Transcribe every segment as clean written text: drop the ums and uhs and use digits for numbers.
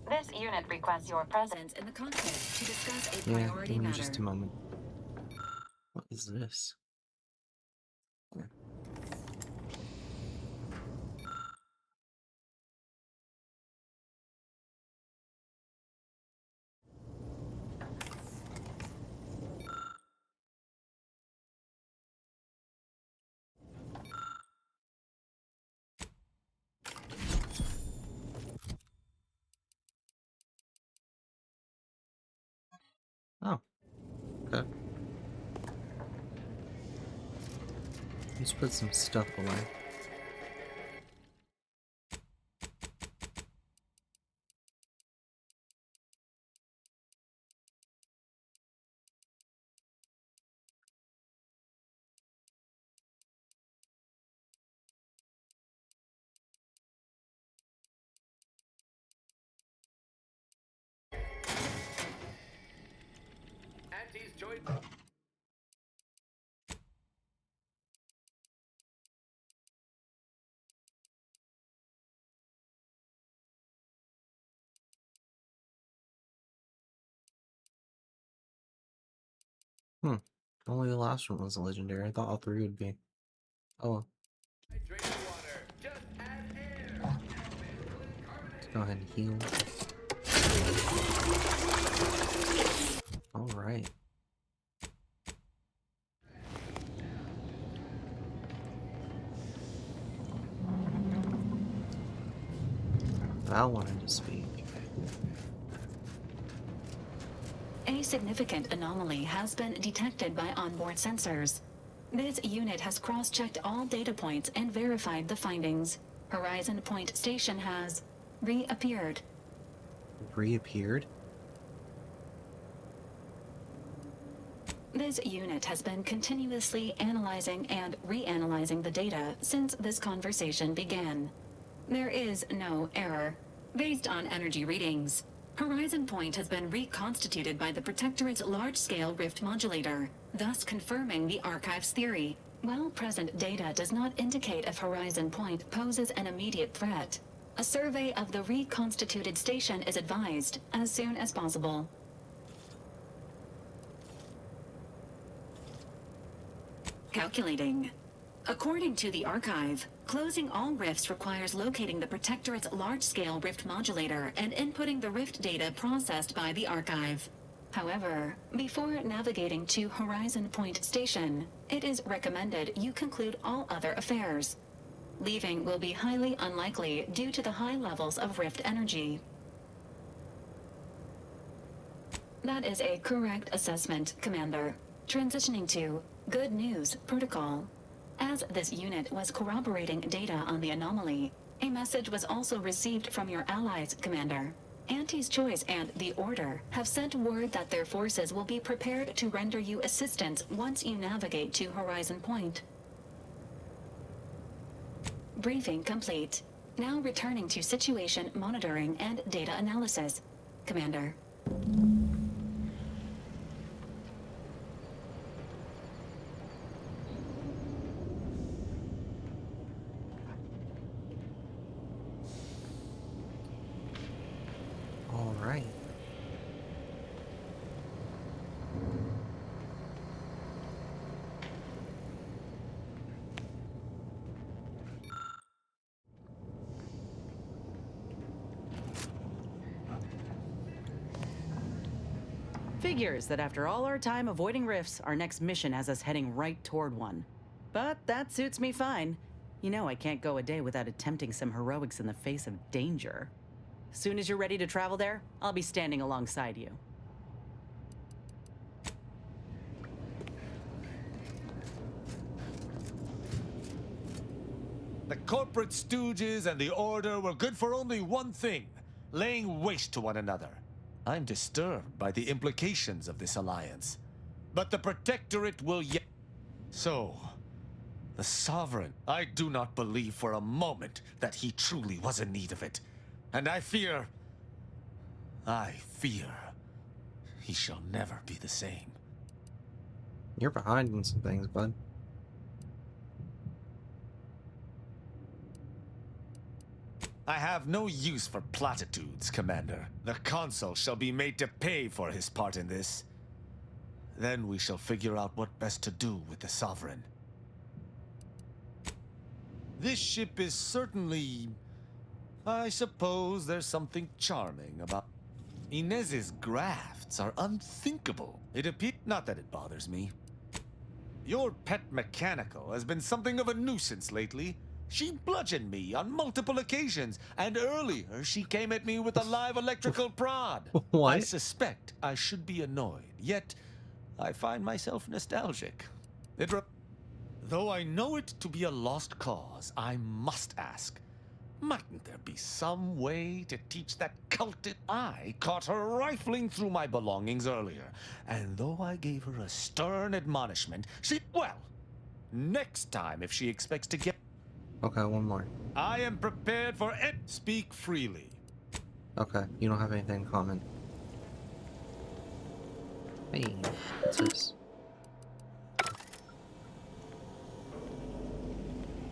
This unit requests your presence in the cockpit to discuss a priority give me matter. just a moment. What is this? Yeah. Oh, okay. Let's put some stuff away. Auntie's joined. Only the last one was a legendary. I thought all three would be. Oh, well. Drink water. Just add air. Let's go ahead and heal. Alright. Val wanted to speak. A significant anomaly has been detected by onboard sensors. This unit has cross-checked all data points and verified the findings. Horizon Point Station has reappeared. Reappeared? This unit has been continuously analyzing and reanalyzing the data since this conversation began. There is no error. Based on energy readings, Horizon Point has been reconstituted by the Protectorate's large-scale rift modulator, thus confirming the Archive's theory. While present data does not indicate if Horizon Point poses an immediate threat, a survey of the reconstituted station is advised as soon as possible. Calculating. According to the Archive, closing all rifts requires locating the Protectorate's large-scale rift modulator and inputting the rift data processed by the Archive. However, before navigating to Horizon Point Station, it is recommended you conclude all other affairs. Leaving will be highly unlikely due to the high levels of rift energy. That is a correct assessment, Commander. Transitioning to Good News Protocol. As this unit was corroborating data on the anomaly, a message was also received from your allies, Commander. Auntie's Choice and the Order have sent word that their forces will be prepared to render you assistance once you navigate to Horizon Point. Briefing complete. Now returning to situation monitoring and data analysis, Commander. Alright. Figures that after all our time avoiding rifts, our next mission has us heading right toward one. But that suits me fine. You know I can't go a day without attempting some heroics in the face of danger. Soon as you're ready to travel there, I'll be standing alongside you. The corporate stooges and the Order were good for only one thing: laying waste to one another. I'm disturbed by the implications of this alliance. But the Protectorate will yet... So, the Sovereign, I do not believe for a moment that he truly was in need of it. And I fear he shall never be the same. You're behind on some things, bud. I have no use for platitudes, Commander. The Consul shall be made to pay for his part in this. Then we shall figure out what best to do with the Sovereign. This ship is certainly... I suppose there's something charming about... Inez's grafts are unthinkable. It appears... Not that it bothers me. Your pet mechanical has been something of a nuisance lately. She bludgeoned me on multiple occasions, and earlier she came at me with a live electrical prod. What? I suspect I should be annoyed, yet I find myself nostalgic. Though I know it to be a lost cause, I must ask, mightn't there be some way to teach that cultist? I caught her rifling through my belongings earlier, and though I gave her a stern admonishment, well, next time if she expects to get... Okay, one more. I am prepared for it. Speak freely. Okay, you don't have anything in common. Hey, what's this?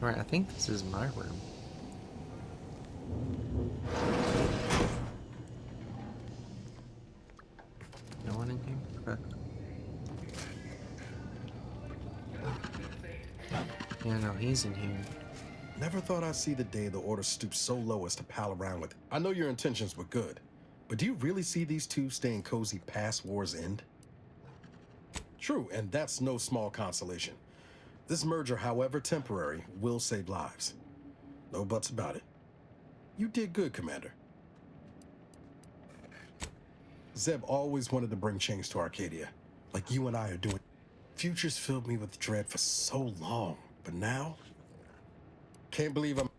Alright, I think this is my room. No one in here? Okay. Yeah, no, he's in here. Never thought I'd see the day the Order stoops so low as to pal around with. I know your intentions were good, but do you really see these two staying cozy past war's end? True, and that's no small consolation. This merger, however temporary, will save lives. No buts about it. You did good, Commander. Zeb always wanted to bring change to Arcadia, like you and I are doing. Futures filled me with dread for so long, but now... Can't believe I'm...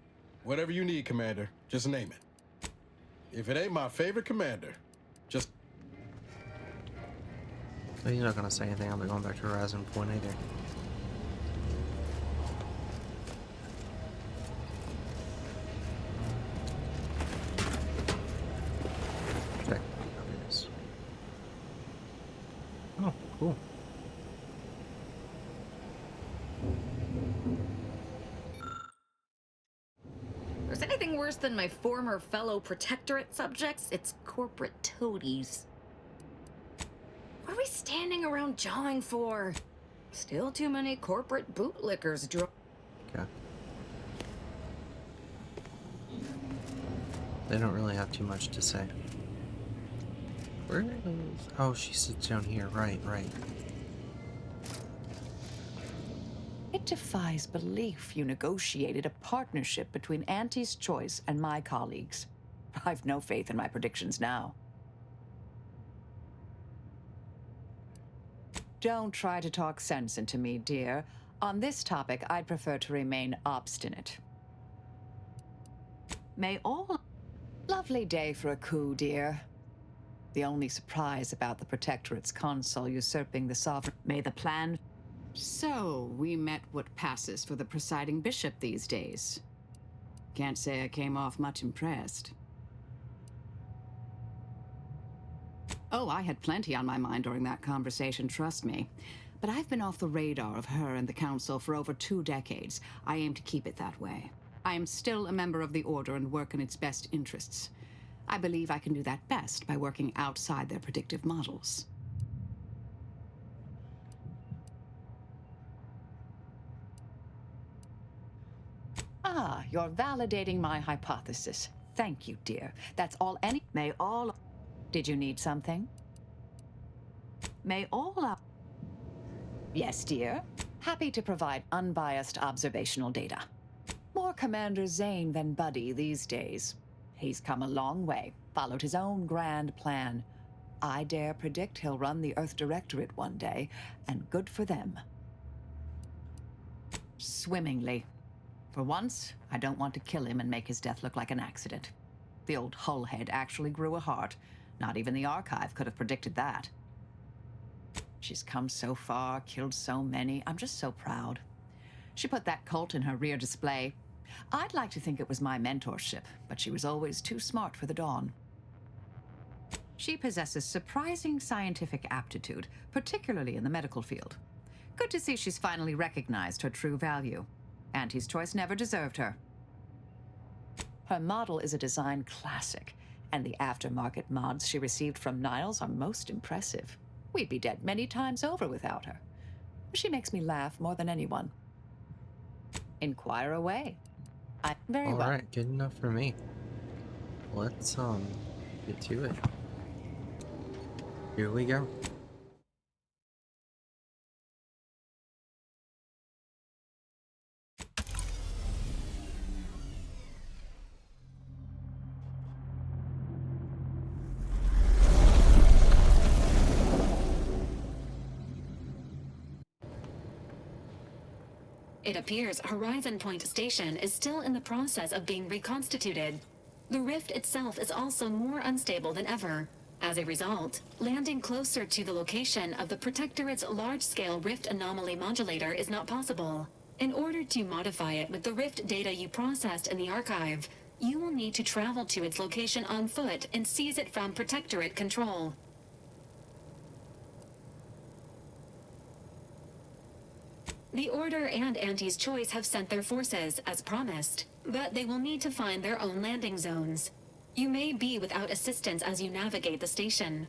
Whatever you need, Commander, just name it. If it ain't my favorite commander, just... But he's not gonna say anything. I'm not going back to Horizon Point either. Check. There it is. Oh, cool. There's anything worse than my former fellow Protectorate subjects, it's corporate toadies. What are we standing around jawing for? Still too many corporate bootlickers Okay. They don't really have too much to say. Where is... Oh, she sits down here. Right, right. It defies belief you negotiated a partnership between Auntie's Choice and my colleagues. I've no faith in my predictions now. Don't try to talk sense into me, dear. On this topic, I'd prefer to remain obstinate. May all... Lovely day for a coup, dear. The only surprise about the Protectorate's consul usurping the sovereign... May the plan... So, we met what passes for the presiding bishop these days. Can't say I came off much impressed. Oh, I had plenty on my mind during that conversation, trust me. But I've been off the radar of her and the Council for over 2 decades. I aim to keep it that way. I am still a member of the Order and work in its best interests. I believe I can do that best by working outside their predictive models. Ah, you're validating my hypothesis. Thank you, dear. That's all any... May all... Did you need something? May all... Yes, dear. Happy to provide unbiased observational data. More Commander Zane than Buddy these days. He's come a long way, followed his own grand plan. I dare predict he'll run the Earth Directorate one day, and good for them. Swimmingly. For once, I don't want to kill him and make his death look like an accident. The old hullhead actually grew a heart. Not even the Archive could have predicted that. She's come so far, killed so many. I'm just so proud. She put that cult in her rear display. I'd like to think it was my mentorship, but she was always too smart for the Dawn. She possesses surprising scientific aptitude, particularly in the medical field. Good to see she's finally recognized her true value. Auntie's Choice never deserved her. Her model is a design classic, and the aftermarket mods she received from Niles are most impressive. We'd be dead many times over without her. She makes me laugh more than anyone. Inquire away. Very well. Alright, good enough for me. Let's get to it. Here we go. It appears Horizon Point Station is still in the process of being reconstituted. The rift itself is also more unstable than ever. As a result, landing closer to the location of the Protectorate's large-scale rift anomaly modulator is not possible. In order to modify it with the rift data you processed in the archive, you will need to travel to its location on foot and seize it from Protectorate control. The Order and Auntie's Choice have sent their forces, as promised, but they will need to find their own landing zones. You may be without assistance as you navigate the station.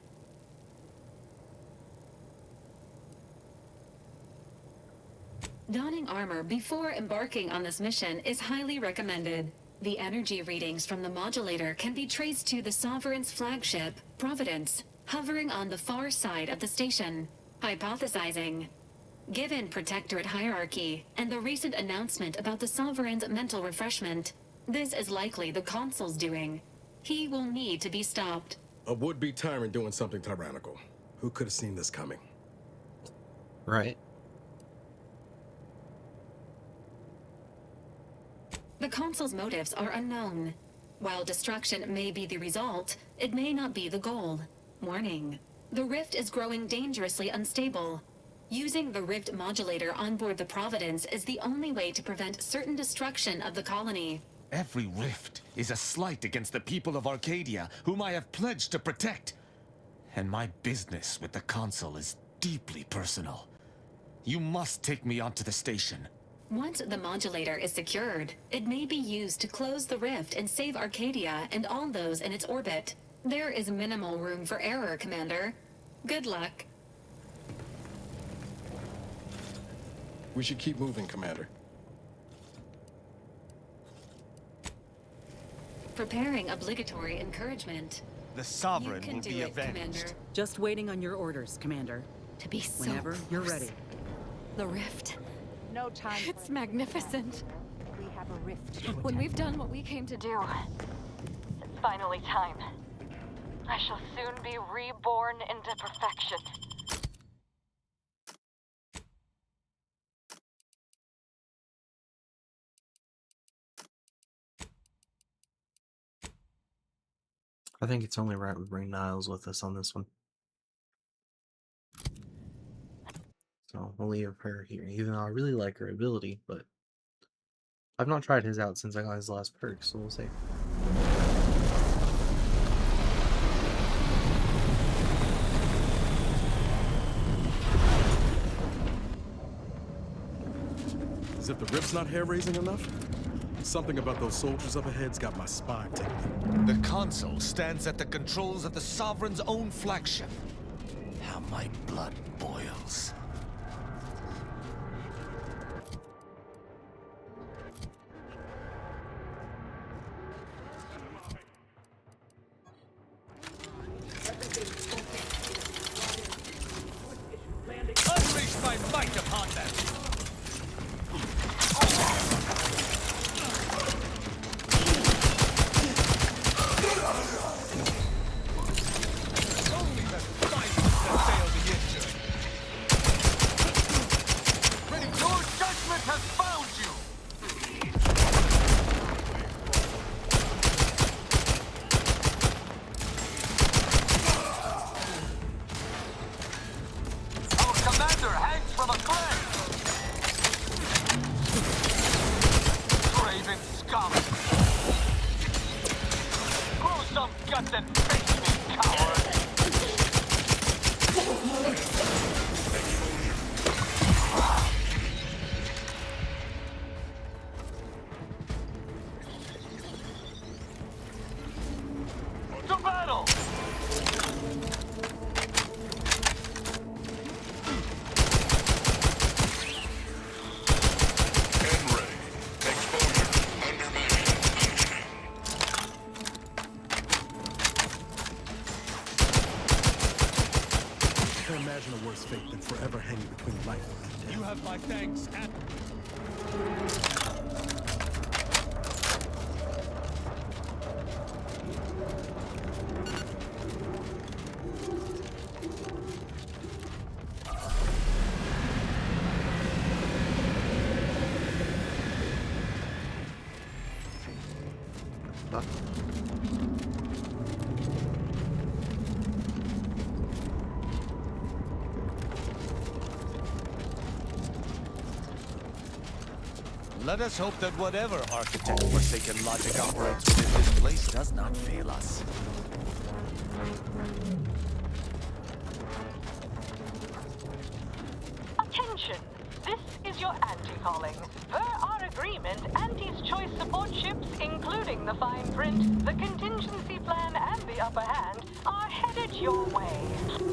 Donning armor before embarking on this mission is highly recommended. The energy readings from the modulator can be traced to the Sovereign's flagship, Providence, hovering on the far side of the station. Hypothesizing. Given Protectorate hierarchy and the recent announcement about the Sovereign's mental refreshment, this is likely the Consul's doing. He will need to be stopped. A would-be tyrant doing something tyrannical. Who could have seen this coming? Right. The Consul's motives are unknown. While destruction may be the result, it may not be the goal. Warning. The rift is growing dangerously unstable. Using the rift modulator on board the Providence is the only way to prevent certain destruction of the colony. Every rift is a slight against the people of Arcadia, whom I have pledged to protect. And my business with the Consul is deeply personal. You must take me onto the station. Once the modulator is secured, it may be used to close the rift and save Arcadia and all those in its orbit. There is minimal room for error, Commander. Good luck. We should keep moving, Commander. Preparing obligatory encouragement. The Sovereign You can will do be it, avenged. Commander. Just waiting on your orders, Commander. To be so Whenever you're close. ready. The rift. No time. It's magnificent. We have a rift. to When attack. we've done what we came to do, it's finally time. I shall soon be reborn into perfection. I think it's only right we bring Niles with us on this one. So we'll leave her here, even though I really like her ability, but I've not tried his out since I got his last perk, so we'll see. As if the rift's not hair-raising enough? Something about those soldiers up ahead's got my spine tingling. The Consul stands at the controls of the Sovereign's own flagship. How my blood boils. Unleash my might upon them! Only the silence can sail the injured. Your judgment has found you! Our commander hangs from a thread! Craven scum! Grow some guts and face me, coward! less fate than forever hanging between life and death. You have my thanks and... Fuck. Let us hope that whatever architect forsaken logic operates within this place does not fail us. Attention! This is your Ante calling. Per our agreement, Ante's choice support ships, including the fine print, the contingency plan, and the upper hand, are headed your way.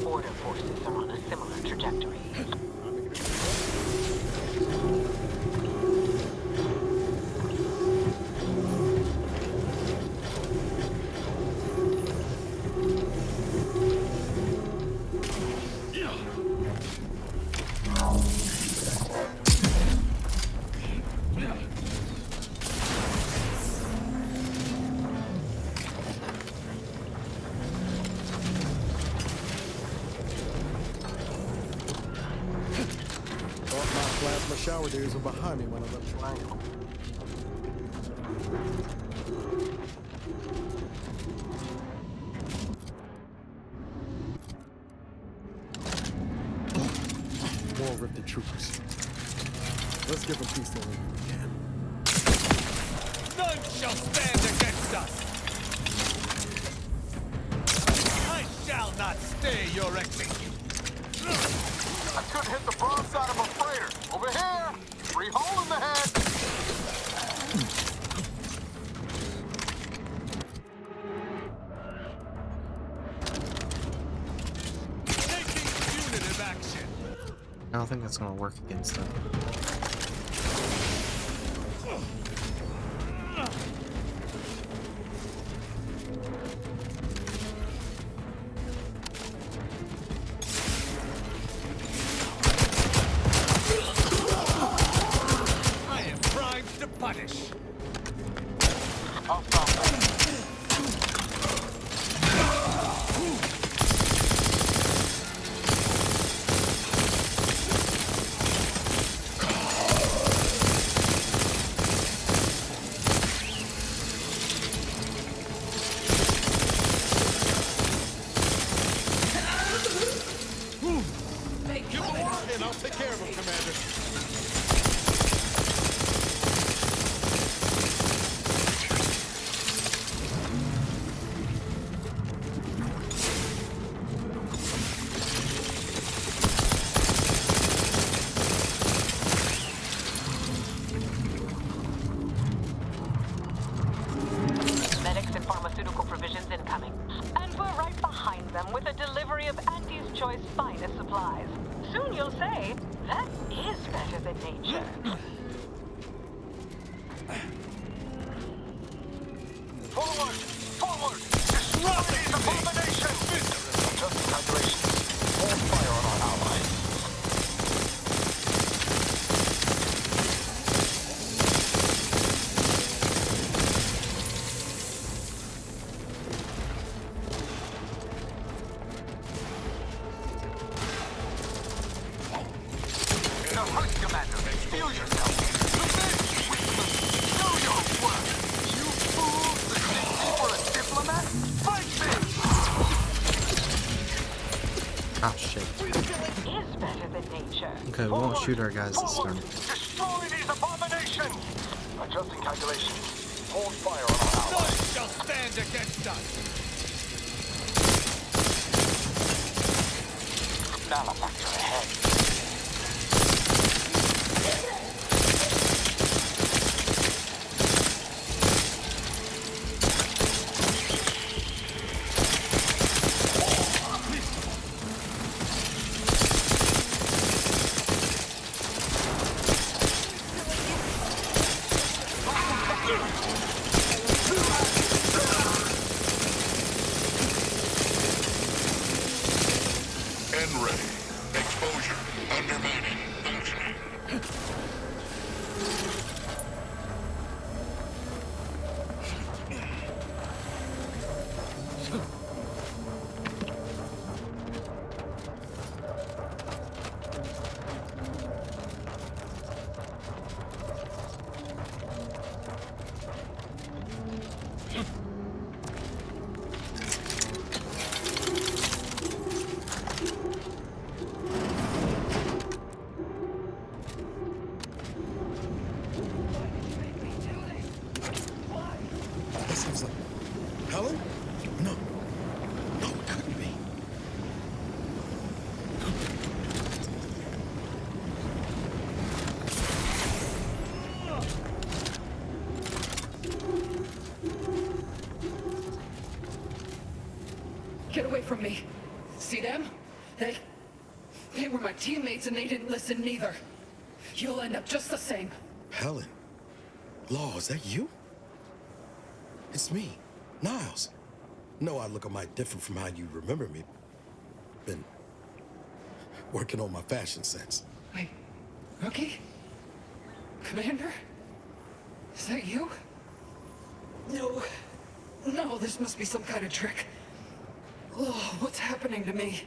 Order forces are on a similar trajectory. Plasma shower days were behind me when I left Triangle. More Rifted troopers. Let's give them peace the only way we can. None shall stand against us! I shall not stay your execution! I could hit the broadside of a freighter. Over here! 3 hole in the head! Taking punitive action! I don't think that's gonna work against them. I am primed to punish! I'll stop that. Give the word and I'll take care of him, Commander. Medics and pharmaceutical provisions incoming. And we're right behind them with a delivery of Ante's choice finest supplies. Soon you'll say, that is better than nature. Forward! Forward! Destroy these abominations! Just calculations. Hold fire on our allies. In a hurry, Commander. Feel yourself. The men will know your worth. You fools that think me for a diplomat? Fight me! Ah, shit. Is better than nature. Okay, we won't shoot our guys this turn. Destroy these abominations! Adjusting calculations. Hold fire on our None allies. shall stand against us! Malefactor ahead. And ready. Expo That sounds like... Helen? No. No, it couldn't be. Get away from me. See them? They were my teammates and they didn't listen neither. You'll end up just the same. Helen? Law, is that you? It's me, Niles. No, I look a mite different from how you remember me. Been working on my fashion sense. Wait, Rookie? Commander? Is that you? No. No, this must be some kind of trick. Oh, what's happening to me?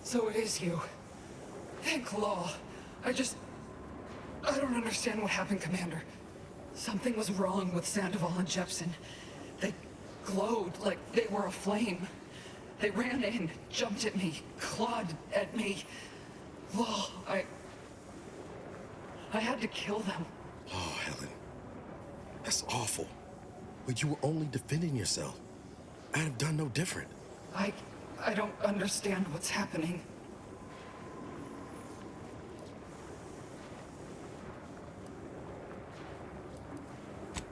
So it is you. Thank Law. I don't understand what happened, Commander. Something was wrong with Sandoval and Jepson. They glowed like they were aflame. They ran in, jumped at me, clawed at me. Law, I had to kill them. Oh, Helen. That's awful. But you were only defending yourself. I'd have done no different. I don't understand what's happening.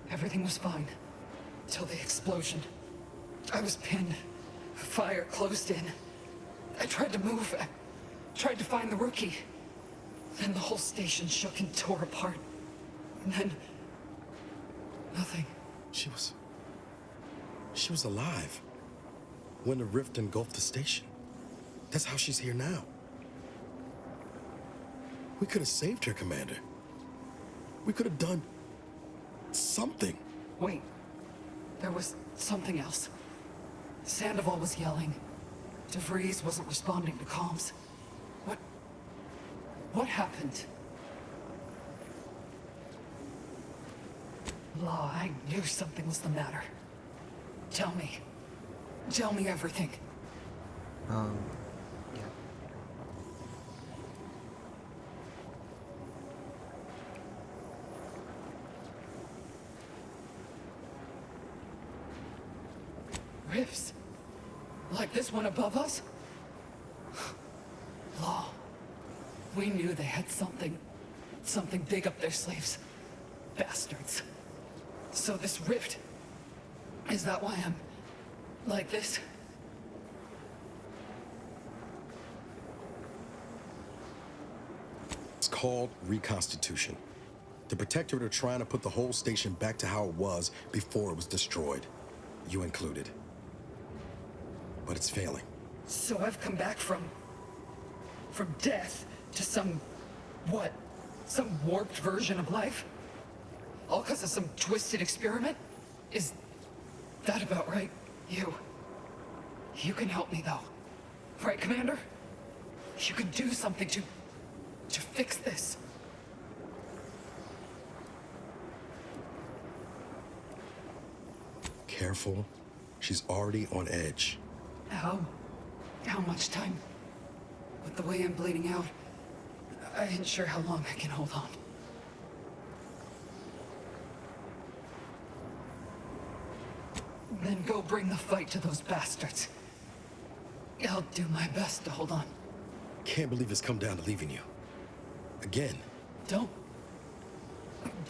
Everything was fine. Till the explosion. I was pinned. Fire closed in. I tried to move. I tried to find the Rookie. Then the whole station shook and tore apart. And then... nothing. She was alive when the rift engulfed the station. That's how she's here now. We could have saved her, Commander. We could have done something. Wait. There was something else. Sandoval was yelling. DeVries wasn't responding to comms. What happened? Law, I knew something was the matter. Tell me. Tell me everything. Yeah. Rifts? Like this one above us? Law. We knew they had something big up their sleeves. Bastards. So this rift, is that why I'm like this? It's called reconstitution. The Protectorate are trying to put the whole station back to how it was before it was destroyed. You included. But it's failing. So I've come back from death to some warped version of life? All because of some twisted experiment? Is that about right? You can help me though. Right, Commander? You can do something to fix this. Careful. She's already on edge. How much time? With the way I'm bleeding out, I ain't sure how long I can hold on. Then go bring the fight to those bastards. I'll do my best to hold on. Can't believe it's come down to leaving you. Again. Don't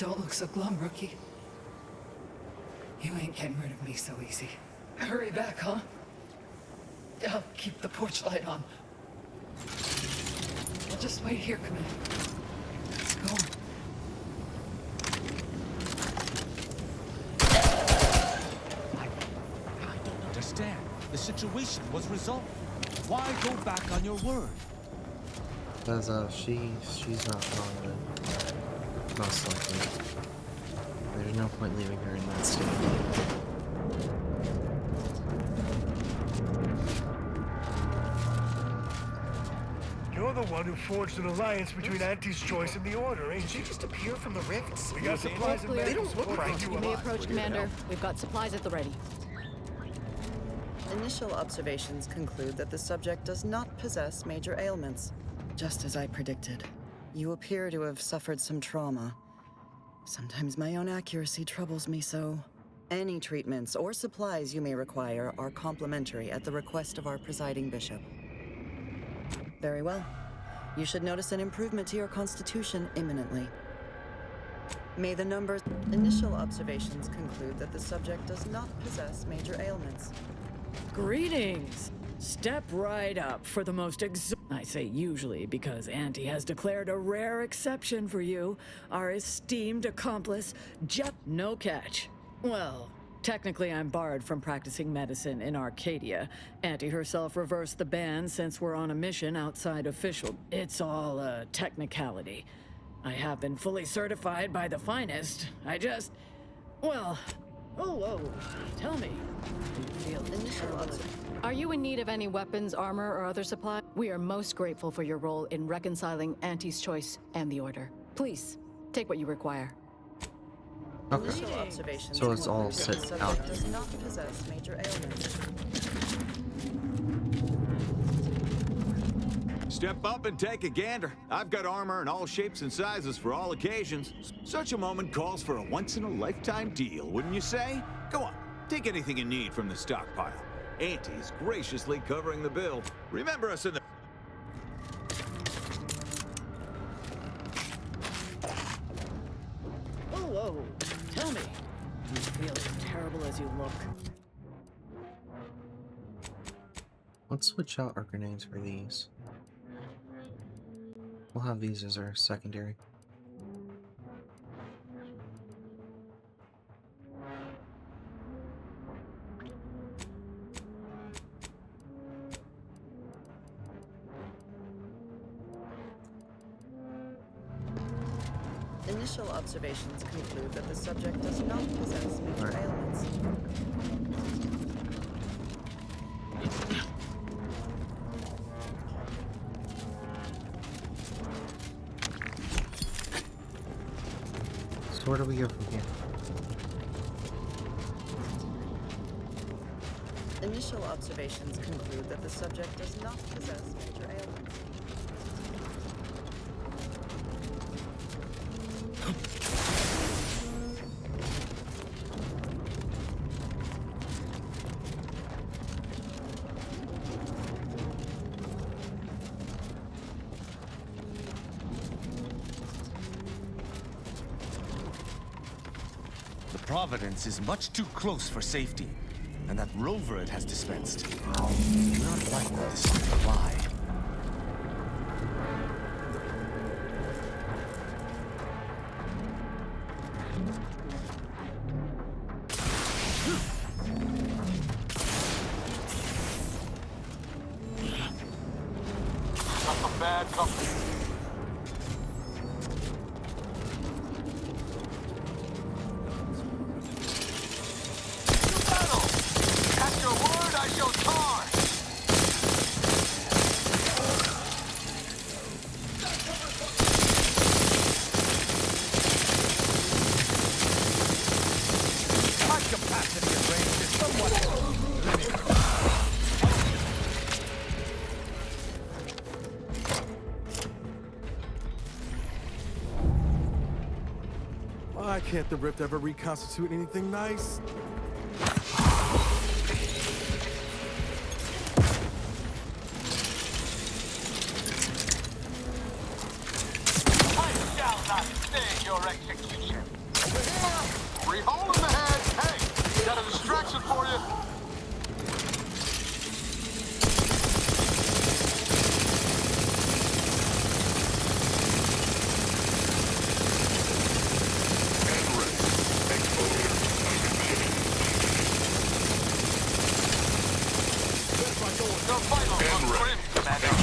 look so glum, Rookie. You ain't getting rid of me so easy. Hurry back, huh? I'll keep the porch light on. I'll just wait here, Commander. Let's go. I don't understand. The situation was resolved. Why go back on your word? Because she's not wrong, most likely. There's no point leaving her in that state. You're the one who forged an alliance between Auntie's Choice and the Order, ain't you? Just appear from the rifts. We got supplies and They medical don't look support. right. You may approach, Commander. We've got supplies at the ready. Initial observations conclude that the subject does not possess major ailments. Just as I predicted. You appear to have suffered some trauma. Sometimes my own accuracy troubles me so. Any treatments or supplies you may require are complimentary at the request of our presiding bishop. Very well. You should notice an improvement to your constitution imminently. May the numbers... Initial observations conclude that the subject does not possess major ailments. Greetings! Step right up for the most I say usually because Auntie has declared a rare exception for you, our esteemed accomplice, no catch. Well, technically I'm barred from practicing medicine in Arcadia. Auntie herself reversed the ban since we're on a mission outside official. It's all a technicality. I have been fully certified by the finest. Well... Oh, tell me. Do you feel initial? Are you in need of any weapons, armor, or other supply? We are most grateful for your role in reconciling Auntie's Choice and the Order. Please, take what you require. Okay. Initial observations So it's all conclude that the set out. subject does not possess major ailments. Step up and take a gander. I've got armor in all shapes and sizes for all occasions. Such a moment calls for a once-in-a-lifetime deal, wouldn't you say? Go on, take anything you need from the stockpile. Auntie's graciously covering the bill. Remember us in the... Oh, tell me. Do you feel as terrible as you look? Let's switch out our grenades for these. We'll have these as our secondary. Initial observations conclude that the subject does not possess major ailments. So where do we go from here? Initial observations conclude that the subject does not possess major ailments. The Providence is much too close for safety, and that rover it has dispensed. Not likely to fly. That's some bad company. At your word, I shall charge! My capacity and range is somewhat limited. Why can't the Rift ever reconstitute anything nice? I shall not stay your execution. We're here. Rehole in the head. Hey, got a distraction for you. Your final footprint, Commander.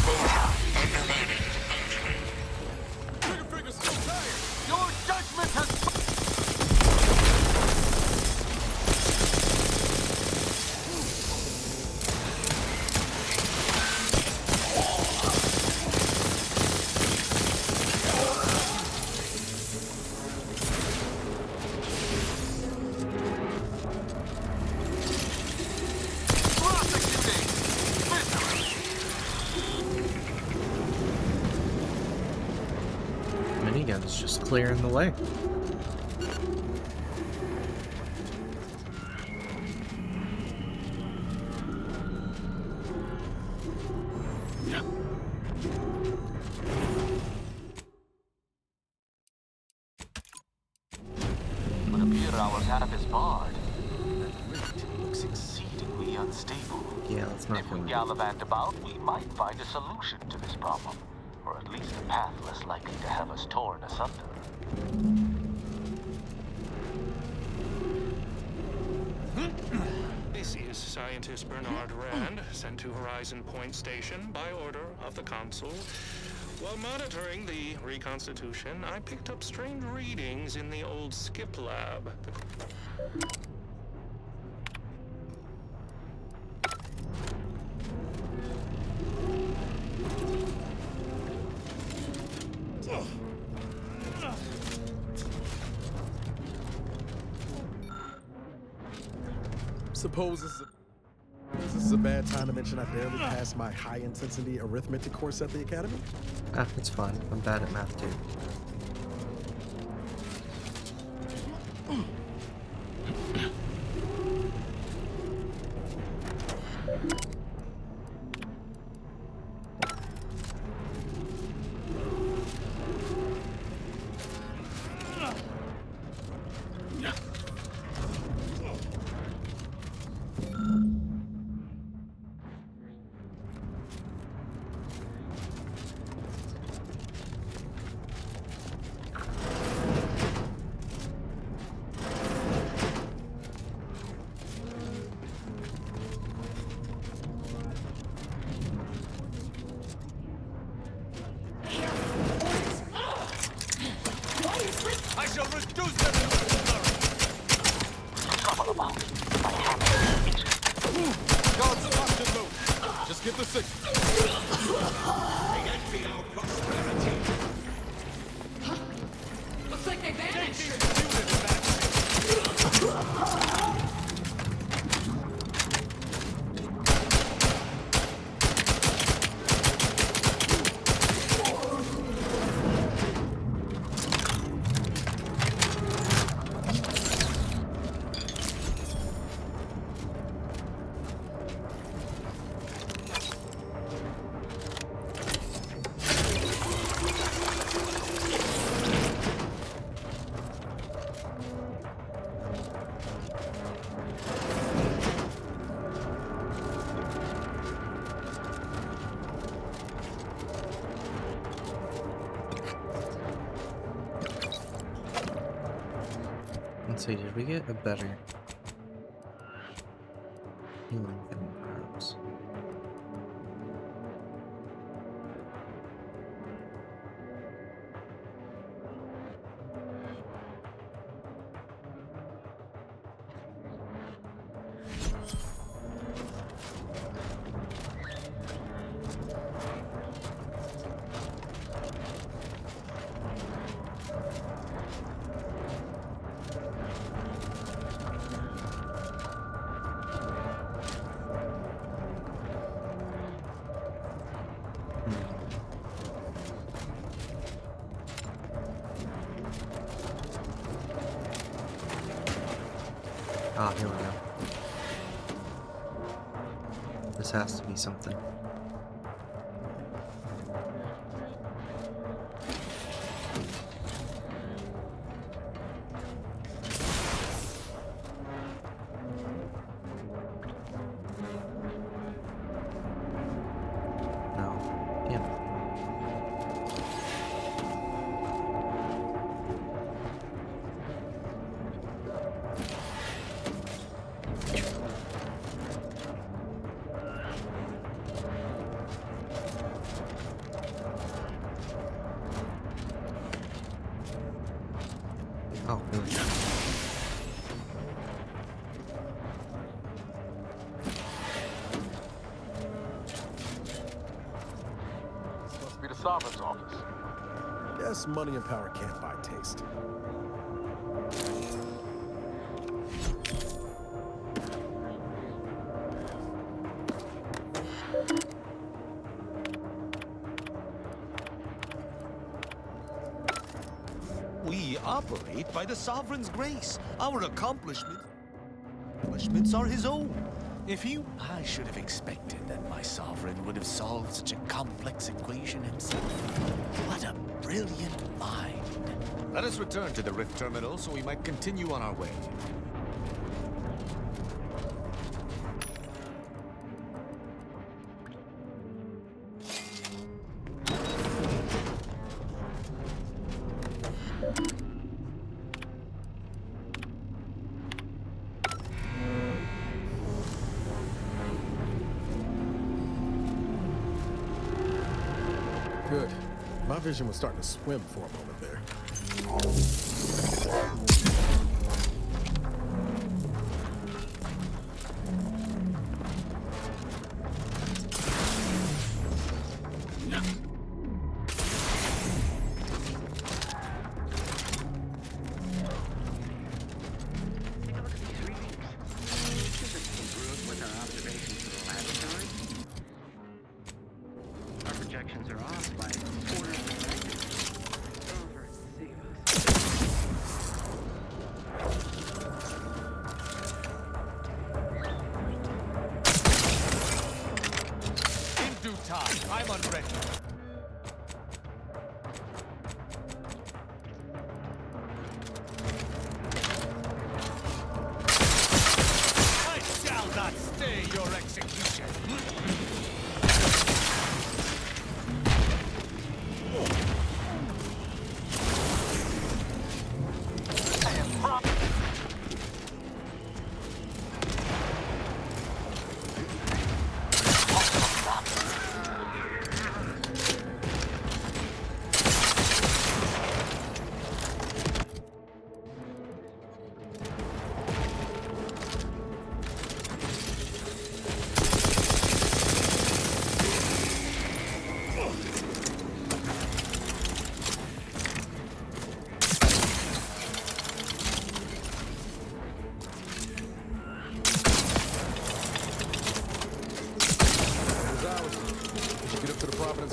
miniguns just clearing the way. It would appear our tap is barred. The rift looks exceedingly unstable. Yeah, let's not If we go. gallivant about, we might find a solution to this problem. Or at least a path less likely to have us torn asunder. This is scientist Bernard Rand, sent to Horizon Point Station by order of the Council. While monitoring the reconstitution, I picked up strange readings in the old skip lab. Suppose this is a bad time to mention I barely passed my high-intensity arithmetic course at the academy? Ah, it's fine. I'm bad at math too. I shall reduce them to Guards are locked and low. Just get the signal. Looks like they vanished. Let's see, did we get a better healing thing perhaps? Ah, here we go. This has to be something. No. Damn it. Oh, here we go. This must be the Sovereign's office. Guess money and power can't buy taste. We operate by the Sovereign's grace. Our accomplishments are his own. I should have expected that my Sovereign would have solved such a complex equation himself. What a brilliant mind. Let us return to the Rift Terminal so we might continue on our way. Good. My vision was starting to swim for a moment there. I'm unready. I shall not stay your execution.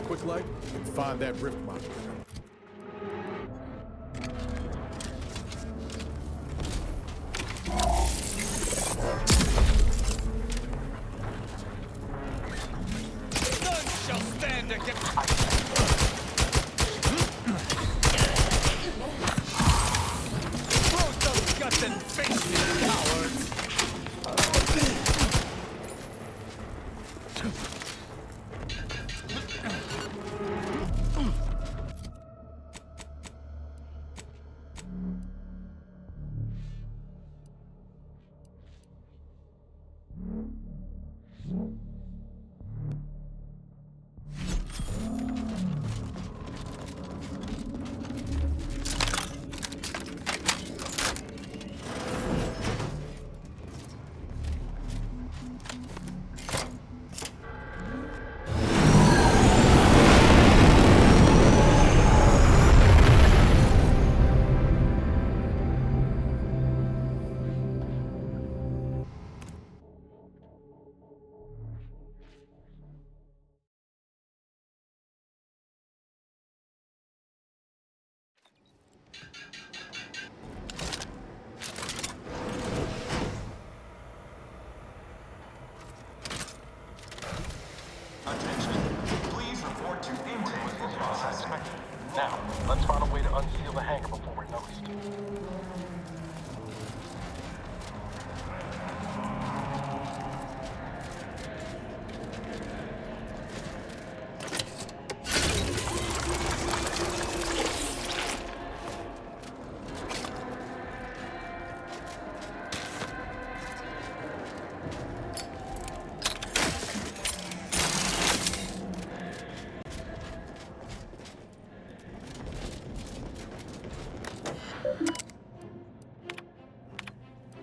Quick light and find that rift module. None shall stand against. Throw those guts and face these cowards. Now, let's find a way to unseal the hangar before we're noticed.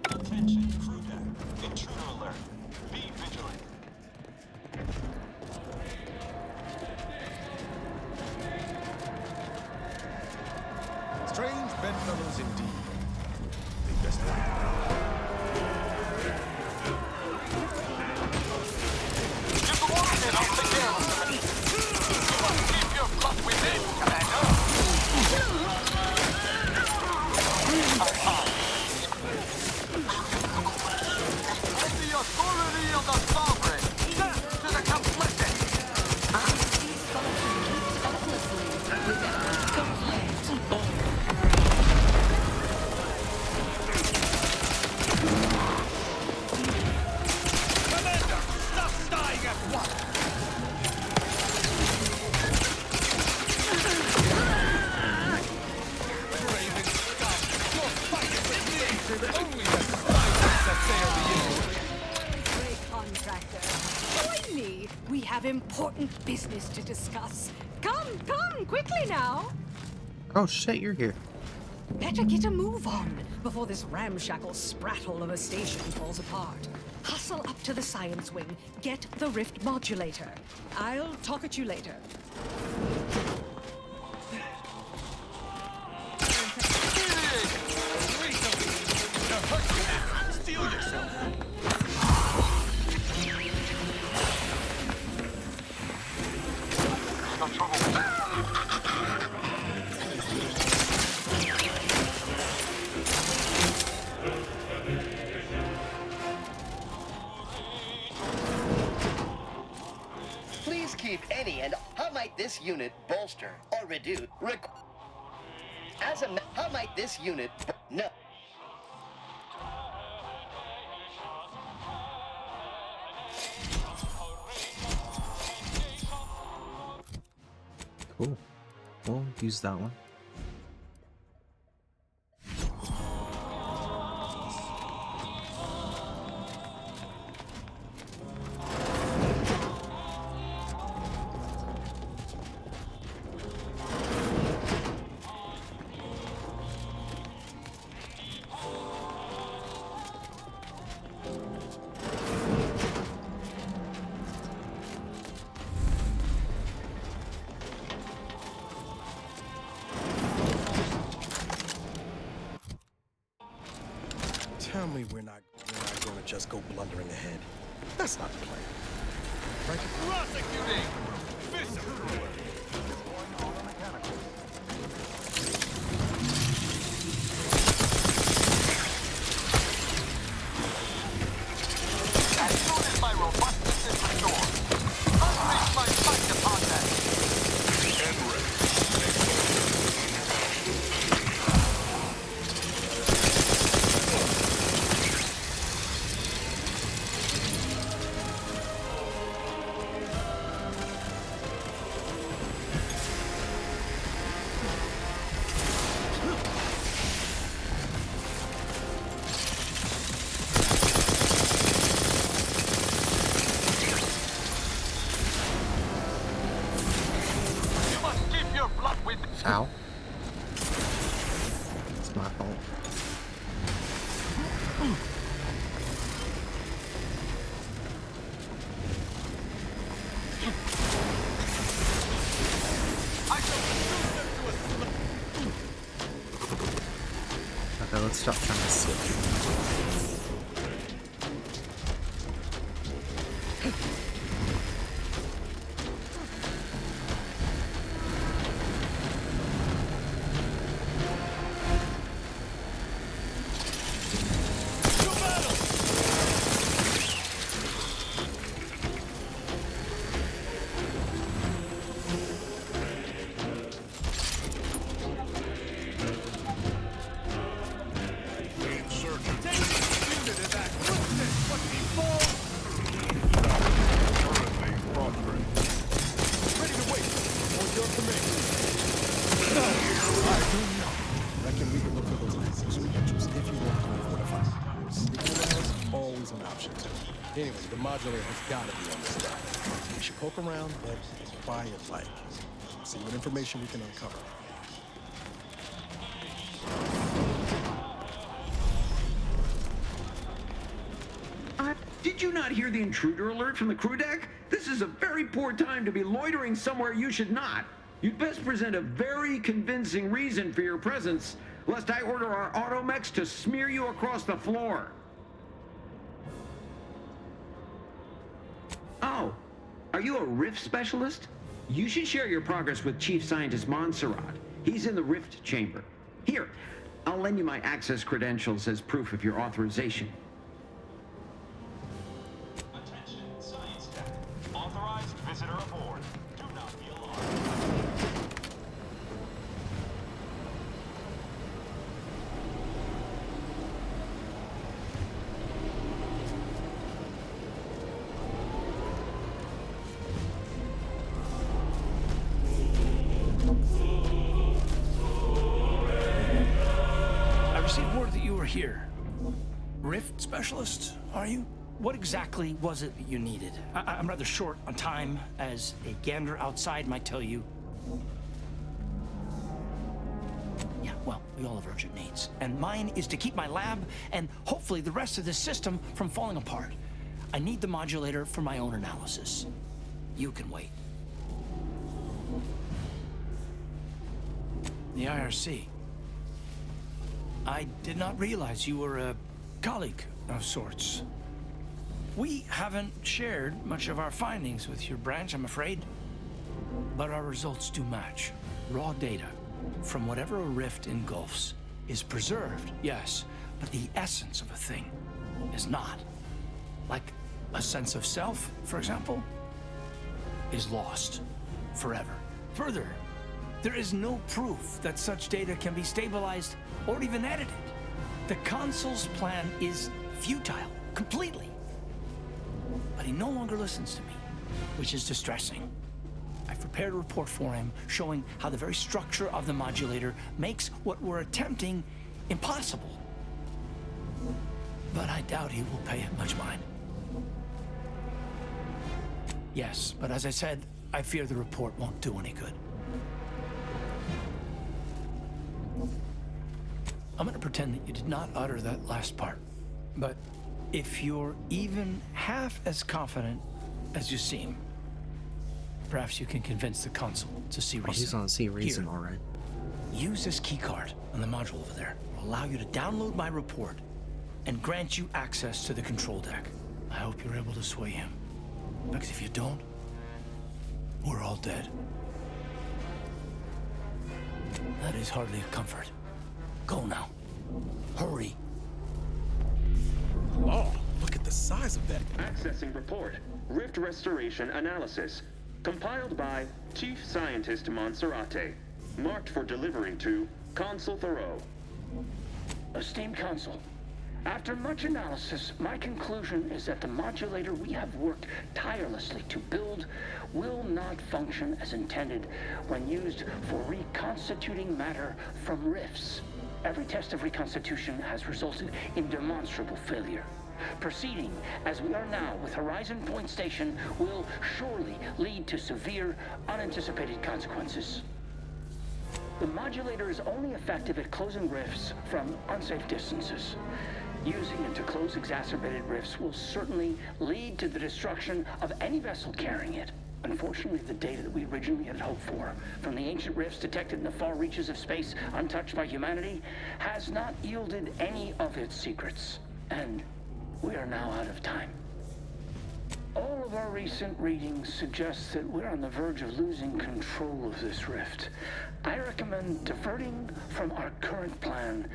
Attention, crew deck. Intruder alert. Be vigilant. Strange bedfellows indeed. They just Give the water in, I'll take care of them. You must keep your blood within, Commander. Commander, stop dying at once! Raven scum! You're fighting with me! Only the slightest assail the Great contractor. Join me. We have important business to discuss. Come, quickly now. Oh shit, you're here. Better get a move on before this ramshackle sprattle of a station falls apart. Hustle up to the science wing. Get the rift modulator. I'll talk at you later. Steel yourself! No trouble. Please keep any and how might this unit bolster or reduce how might this unit no. Cool. We'll use that one. Tell me we're not going to just go blundering ahead. That's not the plan. Right? Prosecuting! As soon as my robustness is restored, unleash my fight upon them. Ow. It's my fault. Okay, let's stop trying to slip. Anyway, the modulator has got to be on the spot. We should poke around, but quiet-like. See what information we can uncover. Did you not hear the intruder alert from the crew deck? This is a very poor time to be loitering somewhere you should not. You'd best present a very convincing reason for your presence, lest I order our automechs to smear you across the floor. Oh, are you a Rift specialist? You should share your progress with Chief Scientist Montserrat. He's in the Rift chamber. Here, I'll lend you my access credentials as proof of your authorization. Attention, science tech. Authorized visitor aboard. Do not be alarmed. here. Rift specialist, are you? What exactly was it that you needed? I'm rather short on time, as a gander outside might tell you. Yeah, well, we all have urgent needs. And mine is to keep my lab and hopefully the rest of this system from falling apart. I need the modulator for my own analysis. You can wait. The IRC. I did not realize you were a colleague of sorts. We haven't shared much of our findings with your branch, I'm afraid. But our results do match. Raw data from whatever a rift engulfs is preserved, yes, but the essence of a thing is not. Like a sense of self, for example, is lost forever. Further, there is no proof that such data can be stabilized or even edited. The Consul's plan is futile, completely. But he no longer listens to me, which is distressing. I've prepared a report for him showing how the very structure of the modulator makes what we're attempting impossible. But I doubt he will pay it much mind. Yes, but as I said, I fear the report won't do any good. I'm gonna pretend that you did not utter that last part. But if you're even half as confident as you seem, perhaps you can convince the Consul to see reason. Oh, he's gonna see reason, Here, all right. use this keycard on the module over there. It will allow you to download my report and grant you access to the control deck. I hope you're able to sway him. Because if you don't, we're all dead. That is hardly a comfort. Go now. Hurry. Oh, look at the size of that. Accessing report. Rift restoration analysis. Compiled by Chief Scientist Monserrate. Marked for delivery to Consul Thoreau. Esteemed Consul, after much analysis, my conclusion is that the modulator we have worked tirelessly to build will not function as intended when used for reconstituting matter from rifts. Every test of reconstitution has resulted in demonstrable failure. Proceeding as we are now with Horizon Point Station will surely lead to severe, unanticipated consequences. The modulator is only effective at closing rifts from unsafe distances. Using it to close exacerbated rifts will certainly lead to the destruction of any vessel carrying it. Unfortunately, the data that we originally had hoped for from the ancient rifts detected in the far reaches of space untouched by humanity has not yielded any of its secrets. And we are now out of time. All of our recent readings suggest that we're on the verge of losing control of this rift. I recommend diverting from our current plan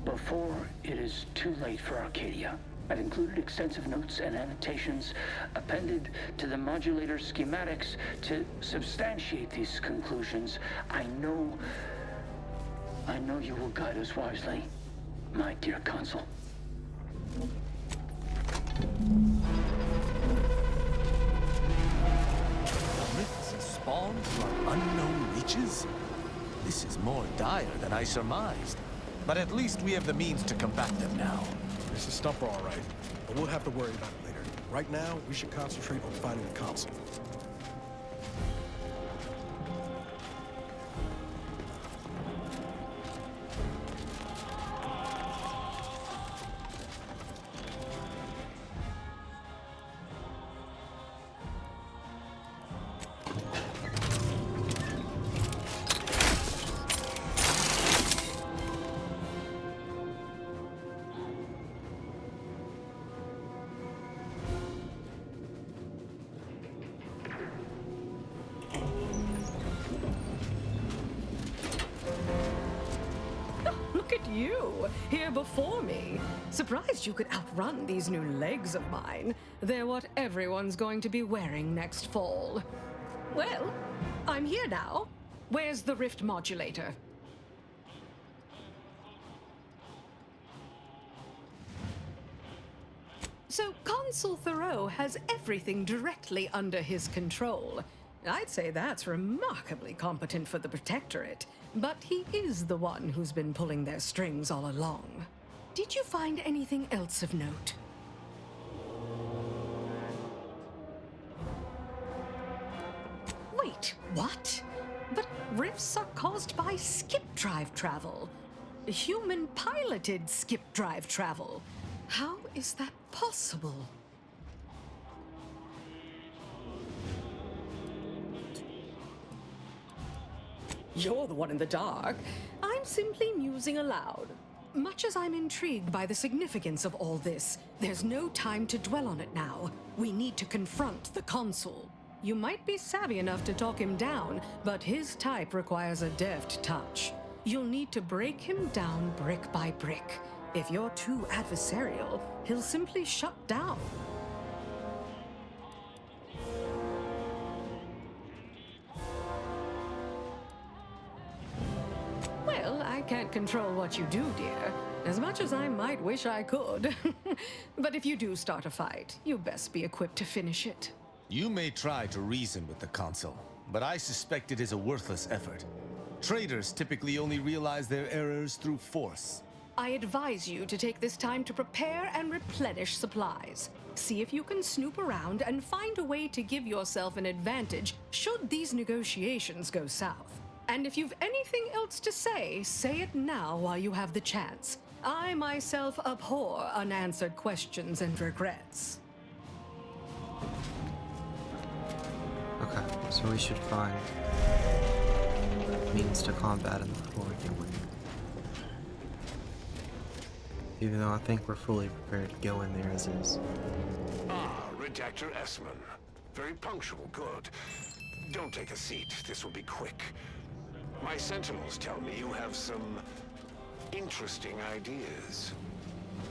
before it is too late for Arcadia. I've included extensive notes and annotations appended to the modulator schematics to substantiate these conclusions. I know you will guide us wisely, my dear Consul. Rifts spawned from unknown reaches? This is more dire than I surmised. But at least we have the means to combat them now. It's a stumper, all right. But we'll have to worry about it later. Right now, we should concentrate on finding the Consul. Look at you, here before me. Surprised you could outrun these new legs of mine. They're what everyone's going to be wearing next fall. Well, I'm here now. Where's the rift modulator? So Consul Thoreau has everything directly under his control. I'd say that's remarkably competent for the Protectorate, but he is the one who's been pulling their strings all along. Did you find anything else of note? Wait, what? But rifts are caused by skip drive travel. Human-piloted skip drive travel. How is that possible? You're the one in the dark. I'm simply musing aloud. Much as I'm intrigued by the significance of all this, there's no time to dwell on it now. We need to confront the consul. You might be savvy enough to talk him down, but his type requires a deft touch. You'll need to break him down brick by brick. If you're too adversarial, he'll simply shut down. Well, I can't control what you do, dear. As much as I might wish I could. But if you do start a fight, you best be equipped to finish it. You may try to reason with the consul, but I suspect it is a worthless effort. Traitors typically only realize their errors through force. I advise you to take this time to prepare and replenish supplies. See if you can snoop around and find a way to give yourself an advantage should these negotiations go south. And if you've anything else to say, say it now while you have the chance. I myself abhor unanswered questions and regrets. Okay, so we should find means to combat him before we can win. Even though I think we're fully prepared to go in there as is. Ah, Redactor Esmond. Very punctual, good. Don't take a seat, this will be quick. My sentinels tell me you have some interesting ideas.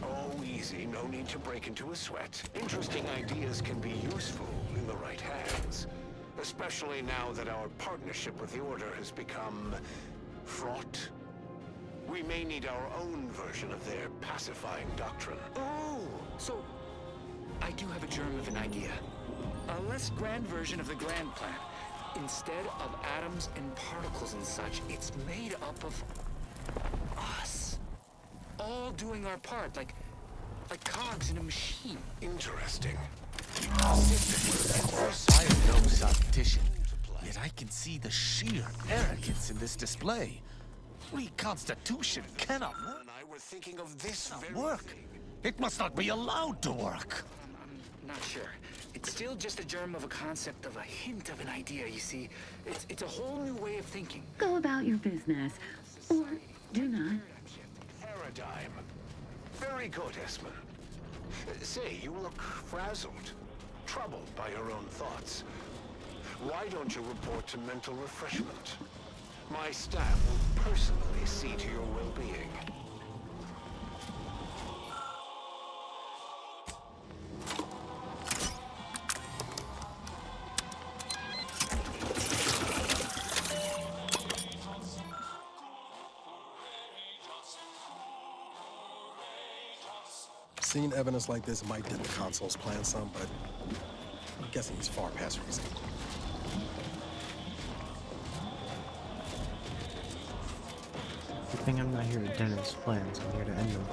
Oh, easy, no need to break into a sweat. Interesting ideas can be useful in the right hands. Especially now that our partnership with the Order has become fraught. We may need our own version of their pacifying doctrine. Oh, so I do have a germ of an idea. A less grand version of the grand plan. Instead of atoms and particles and such, it's made up of us. All doing our part, like cogs in a machine. Interesting. I am no statistician, yet I can see the sheer arrogance in this display. Reconstitution cannot work. And I were thinking of this very work. It must not be allowed to work. I'm not sure. It's still just a germ of a concept, of a hint of an idea, you see. It's a whole new way of thinking. Go about your business. Or do not. Paradigm. Very good, Esmond. Say, you look frazzled, troubled by your own thoughts. Why don't you report to mental refreshment? My staff will personally see to your well-being. Seeing evidence like this might dip the consul's plan some, but I'm guessing he's far past reason. Good thing I'm not here to dent his plans, I'm here to end them.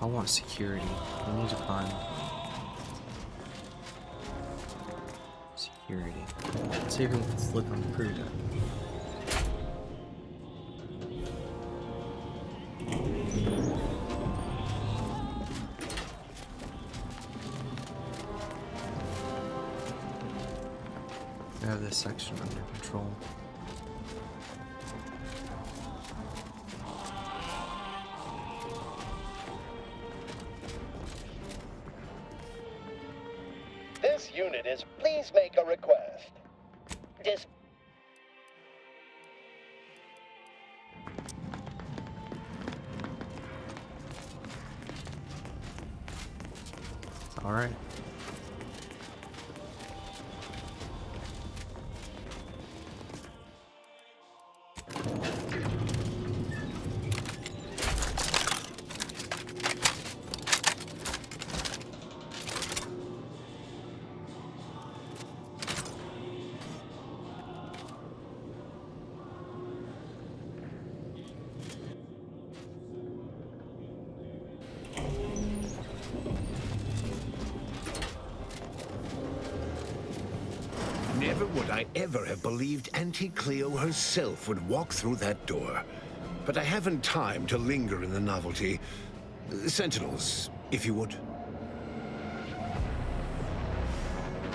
I want security. I need to find security. Let's see if we can slip on the crew deck. We have this section under control. This unit is please make a request. All right. Never would I ever have believed Auntie Cleo herself would walk through that door. But I haven't time to linger in the novelty. Sentinels, if you would.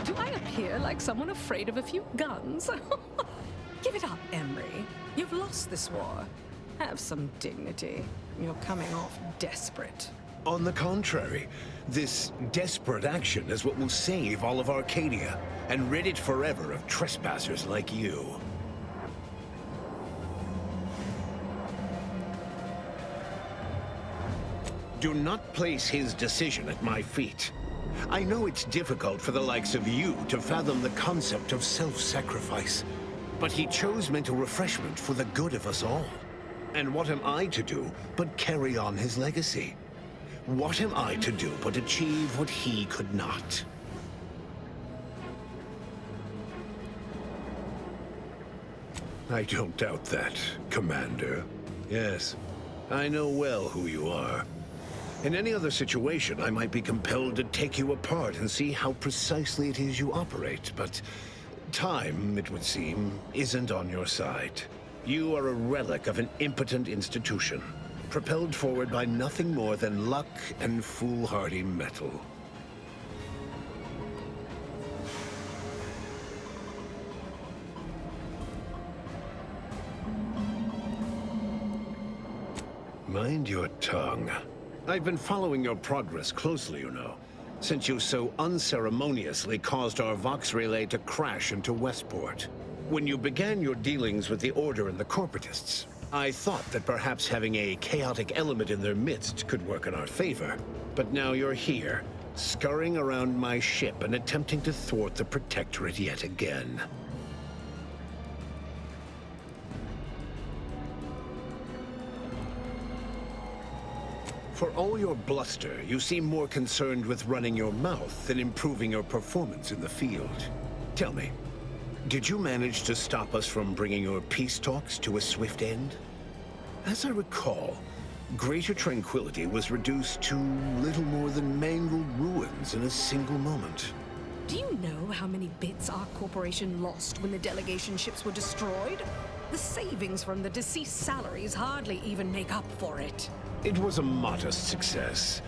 Do I appear like someone afraid of a few guns? Give it up, Emery. You've lost this war. Have some dignity. You're coming off desperate. On the contrary, this desperate action is what will save all of Arcadia and rid it forever of trespassers like you. Do not place his decision at my feet. I know it's difficult for the likes of you to fathom the concept of self-sacrifice, but he chose mental refreshment for the good of us all. And what am I to do but carry on his legacy? What am I to do but achieve what he could not? I don't doubt that, Commander. Yes, I know well who you are. In any other situation, I might be compelled to take you apart and see how precisely it is you operate, but time, it would seem, isn't on your side. You are a relic of an impotent institution, propelled forward by nothing more than luck and foolhardy metal. Mind your tongue. I've been following your progress closely, you know, since you so unceremoniously caused our Vox relay to crash into Westport. When you began your dealings with the Order and the Corporatists, I thought that perhaps having a chaotic element in their midst could work in our favor. But now you're here, scurrying around my ship and attempting to thwart the Protectorate yet again. For all your bluster, you seem more concerned with running your mouth than improving your performance in the field. Tell me, did you manage to stop us from bringing your peace talks to a swift end? As I recall, Greater Tranquility was reduced to little more than mangled ruins in a single moment. Do you know how many bits our corporation lost when the delegation ships were destroyed? The savings from the deceased salaries hardly even make up for it. It was a modest success.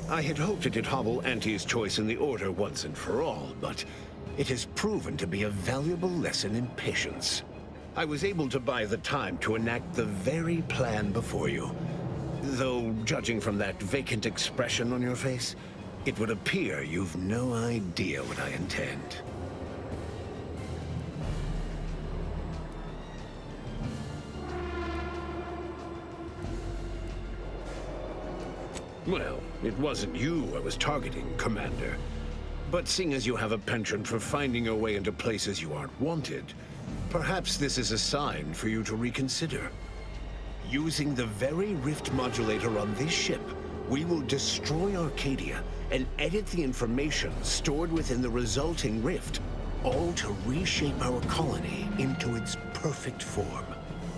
I had hoped it'd hobble Auntie's choice in the Order once and for all, but it has proven to be a valuable lesson in patience. I was able to buy the time to enact the very plan before you. Though, judging from that vacant expression on your face, it would appear you've no idea what I intend. Well, it wasn't you I was targeting, Commander. But seeing as you have a penchant for finding your way into places you aren't wanted, perhaps this is a sign for you to reconsider. Using the very rift modulator on this ship, we will destroy Arcadia and edit the information stored within the resulting rift, all to reshape our colony into its perfect form.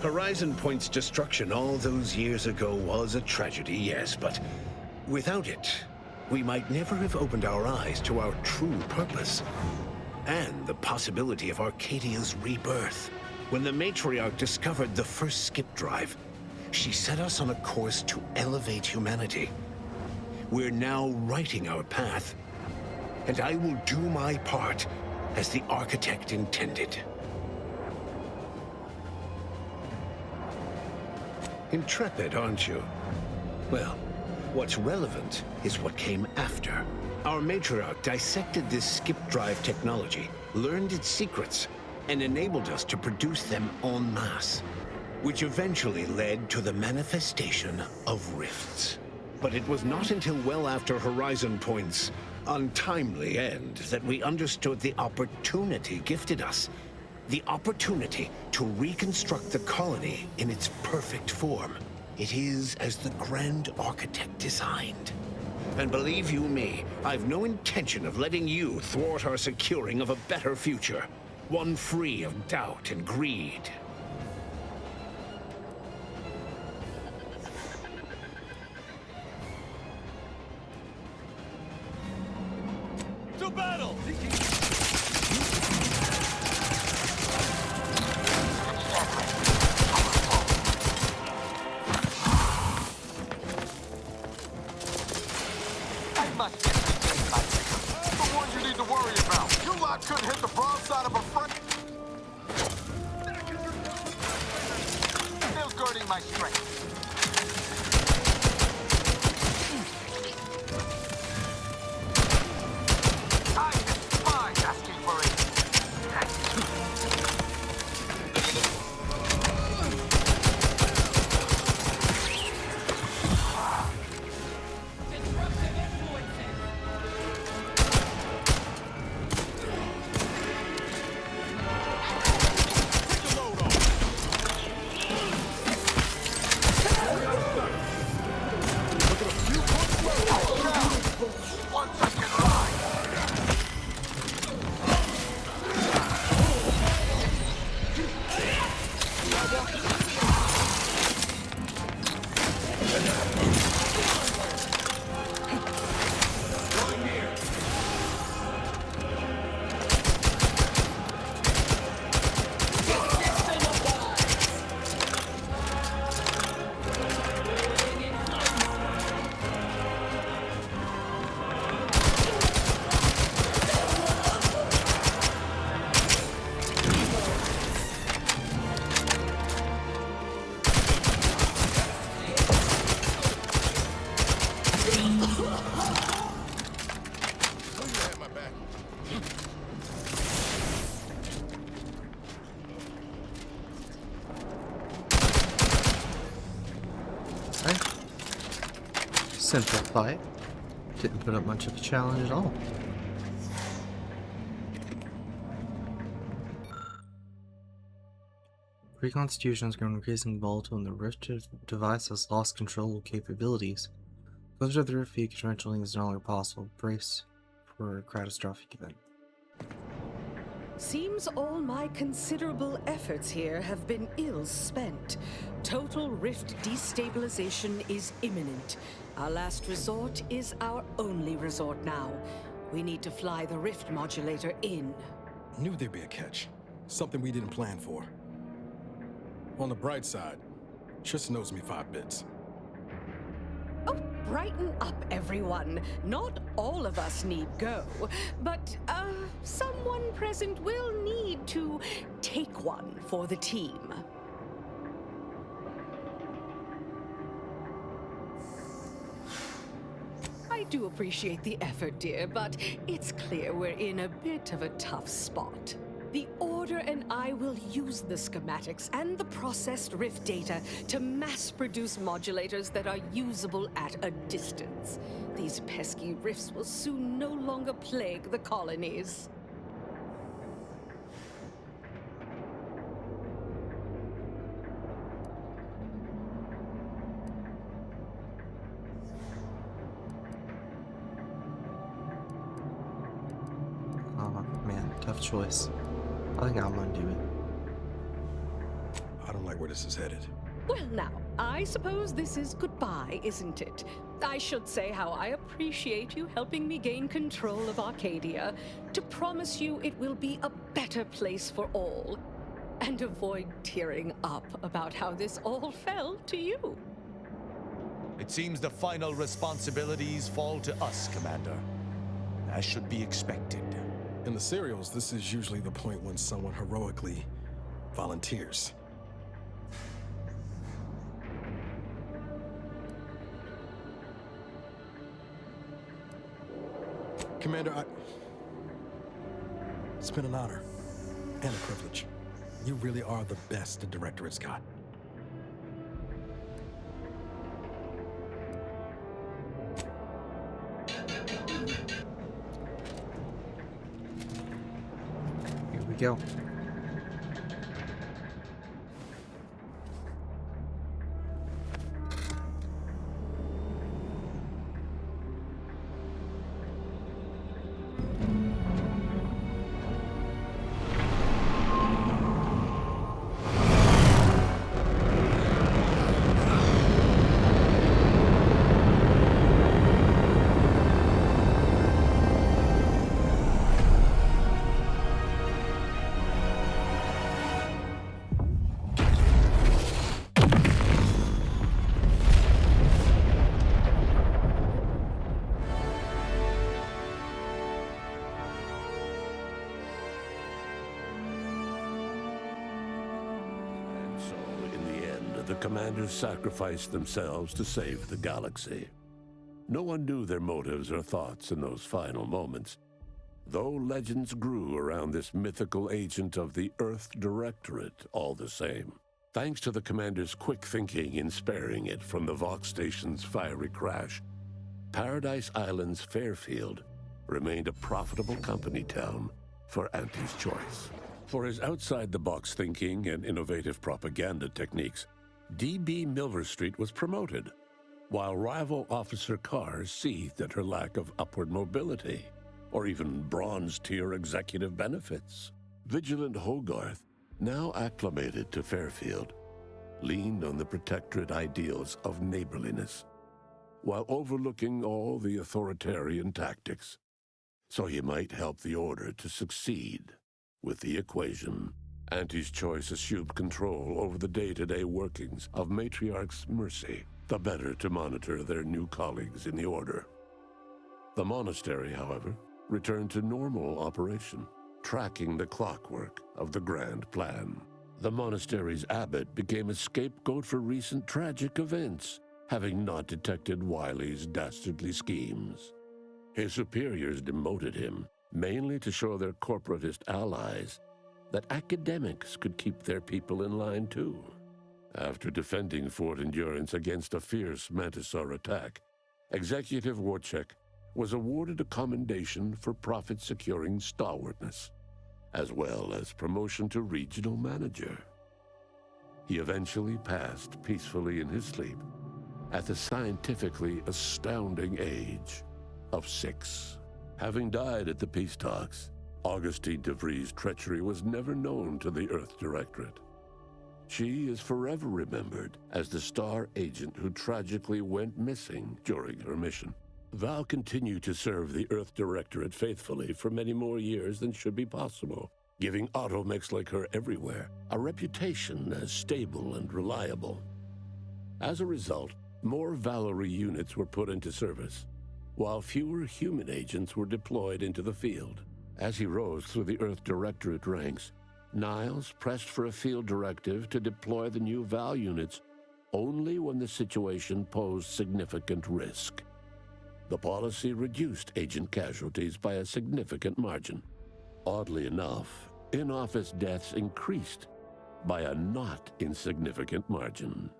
Horizon Point's destruction all those years ago was a tragedy, yes, but without it, we might never have opened our eyes to our true purpose and the possibility of Arcadia's rebirth. When the Matriarch discovered the first skip drive, she set us on a course to elevate humanity. We're now writing our path, and I will do my part as the architect intended. Intrepid, aren't you? Well, what's relevant is what came after. Our Matriarch dissected this skip drive technology, learned its secrets, and enabled us to produce them en masse, which eventually led to the manifestation of rifts. But it was not until well after Horizon Point's untimely end that we understood the opportunity gifted us. The opportunity to reconstruct the colony in its perfect form. It is as the Grand Architect designed. And believe you me, I've no intention of letting you thwart our securing of a better future. One free of doubt and greed. To battle! couldn't hit the broadside of a front. Still guarding my strength. I despise asking for it. Simple fight. Didn't put up much of a challenge at all. Reconstitution has grown increasingly volatile and the Rift device has lost control of capabilities. Closure of the Rift via conventional link is no longer possible. Brace for a catastrophic event. Seems all my considerable efforts here have been ill spent. Total Rift destabilization is imminent. Our last resort is our only resort now. We need to fly the Rift modulator in. Knew there'd be a catch. Something we didn't plan for. On the bright side, Tristan owes me 5 bits. Oh, brighten up, everyone. Not all of us need go, but, someone present will need to take one for the team. I do appreciate the effort, dear, but it's clear we're in a bit of a tough spot. The Order and I will use the schematics and the processed Rift data to mass-produce modulators that are usable at a distance. These pesky Rifts will soon no longer plague the colonies. Oh man, tough choice. I think I'm gonna do it. I don't like where this is headed. Well now, I suppose this is goodbye, isn't it? I should say how I appreciate you helping me gain control of Arcadia, to promise you it will be a better place for all, and avoid tearing up about how this all fell to you. It seems the final responsibilities fall to us, Commander. As should be expected. In the serials, this is usually the point when someone heroically volunteers. Commander, it's been an honor and a privilege. You really are the best the Directorate's got. Here we go. the commanders sacrificed themselves to save the galaxy. No one knew their motives or thoughts in those final moments, though legends grew around this mythical agent of the Earth Directorate all the same. Thanks to the commander's quick thinking in sparing it from the Vox station's fiery crash, Paradise Island's Fairfield remained a profitable company town for Auntie's Choice. For his outside-the-box thinking and innovative propaganda techniques, D.B. Milverstreet was promoted, while rival Officer Carr seethed at her lack of upward mobility, or even bronze-tier executive benefits. Vigilant Hogarth, now acclimated to Fairfield, leaned on the Protectorate ideals of neighborliness, while overlooking all the authoritarian tactics, so he might help the Order to succeed with the equation. Auntie's Choice assumed control over the day-to-day workings of Matriarch's Mercy, the better to monitor their new colleagues in the Order. The monastery, however, returned to normal operation, tracking the clockwork of the grand plan. The monastery's abbot became a scapegoat for recent tragic events, having not detected Wiley's dastardly schemes. His superiors demoted him, mainly to show their corporatist allies that academics could keep their people in line too. After defending Fort Endurance against a fierce Mantisaur attack, Executive Warchek was awarded a commendation for profit-securing stalwartness, as well as promotion to regional manager. He eventually passed peacefully in his sleep at the scientifically astounding age of 6. Having died at the peace talks, Augustine DeVries' treachery was never known to the Earth Directorate. She is forever remembered as the star agent who tragically went missing during her mission. Val continued to serve the Earth Directorate faithfully for many more years than should be possible, giving automechs like her everywhere a reputation as stable and reliable. As a result, more Valerie units were put into service, while fewer human agents were deployed into the field. As he rose through the Earth Directorate ranks, Niles pressed for a field directive to deploy the new Val units only when the situation posed significant risk. The policy reduced agent casualties by a significant margin. Oddly enough, in-office deaths increased by a not insignificant margin.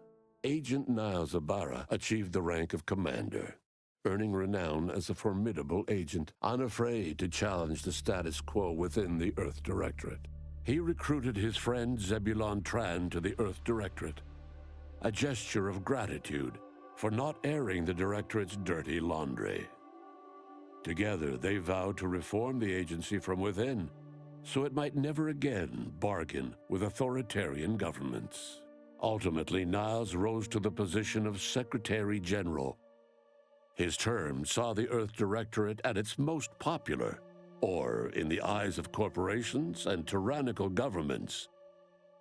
Agent Niles Ibarra achieved the rank of commander, earning renown as a formidable agent, unafraid to challenge the status quo within the Earth Directorate. He recruited his friend Zebulon Tran to the Earth Directorate, a gesture of gratitude for not airing the Directorate's dirty laundry. Together, they vowed to reform the agency from within, so it might never again bargain with authoritarian governments. Ultimately, Niles rose to the position of Secretary General. His term saw the Earth Directorate at its most popular, or, in the eyes of corporations and tyrannical governments,